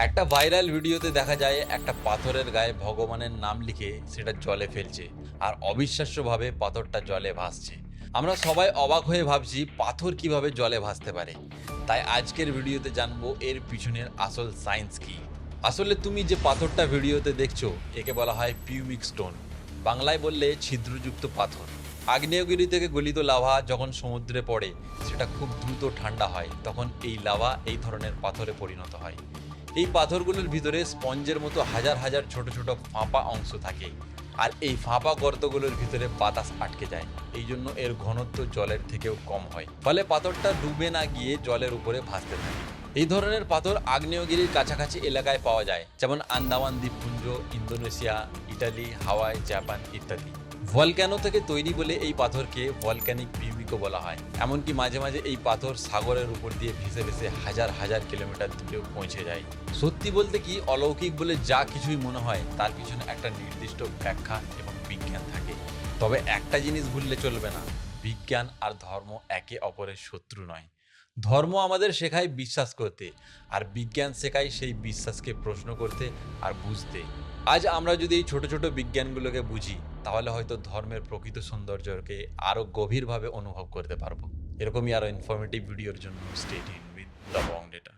একটা ভাইরাল ভিডিওতে দেখা যায় একটা পাথরের গায়ে ভগবানের নাম লিখে সেটা জলে ফেলছে আর অবিশ্বাস্যভাবে পাথরটা জলে ভাসছে। আমরা সবাই অবাক হয়ে ভাবছি পাথর কিভাবে জলে ভাসতে পারে। তাই আজকের ভিডিওতে জানবো এর পিছনের আসল সায়েন্স কি। আসলে তুমি যে পাথরটা ভিডিওতে দেখছো একে বলা হয় পিউমিক স্টোন, বাংলায় বললে ছিদ্রযুক্ত পাথর। আগ্নেয়গিরি থেকে গলিত লাভা যখন সমুদ্রে পড়ে সেটা খুব দ্রুত ঠান্ডা হয়, তখন এই লাভা এই ধরনের পাথরে পরিণত হয়। এই পাথরগুলোর ভিতরে স্পঞ্জের মতো হাজার হাজার ছোট ছোট ফাঁপা অংশ থাকে, আর এই ফাঁপা গর্তগুলোর ভিতরে বাতাস আটকে যায়। এই জন্য এর ঘনত্ব জলের থেকেও কম হয়, ফলে পাথরটা ডুবে না গিয়ে জলের উপরে ভাসতে থাকে। এই ধরনের পাথর আগ্নেয়গিরির কাছাকাছি এলাকায় পাওয়া যায়, যেমন আন্দামান দ্বীপপুঞ্জ, ইন্দোনেশিয়া, ইটালি, হাওয়াই, জাপান ইত্যাদি। ভলক্যানো থেকে তৈরি বলে এই পাথরকে ভলক্যানিক পিউমিকও বলা হয়। এমনকি মাঝে মাঝে এই পাথর সাগরের উপর দিয়ে ভেসে ভেসে হাজার হাজার কিলোমিটার দূরেও পৌঁছে যায়। সত্যি বলতে কি, অলৌকিক বলে যা কিছুই মনে হয় তার পিছনে একটা নির্দিষ্ট ব্যাখ্যা এবং বিজ্ঞান থাকে। তবে একটা জিনিস ভুললে চলবে না, বিজ্ঞান আর ধর্ম একে অপরের শত্রু নয়। ধর্ম আমাদের শেখায় বিশ্বাস করতে, আর বিজ্ঞান শেখায় সেই বিশ্বাসকে প্রশ্ন করতে আর বুঝতে। আজ আমরা যদি এই ছোট ছোট বিজ্ঞানগুলোকে বুঝি, তাহলে হয়তো ধর্মের প্রকৃত সৌন্দর্যকে আরও গভীরভাবে অনুভব করতে পারবো। এরকমই আরও ইনফরমেটিভ ভিডিওর জন্য stay tuned with the Bong data.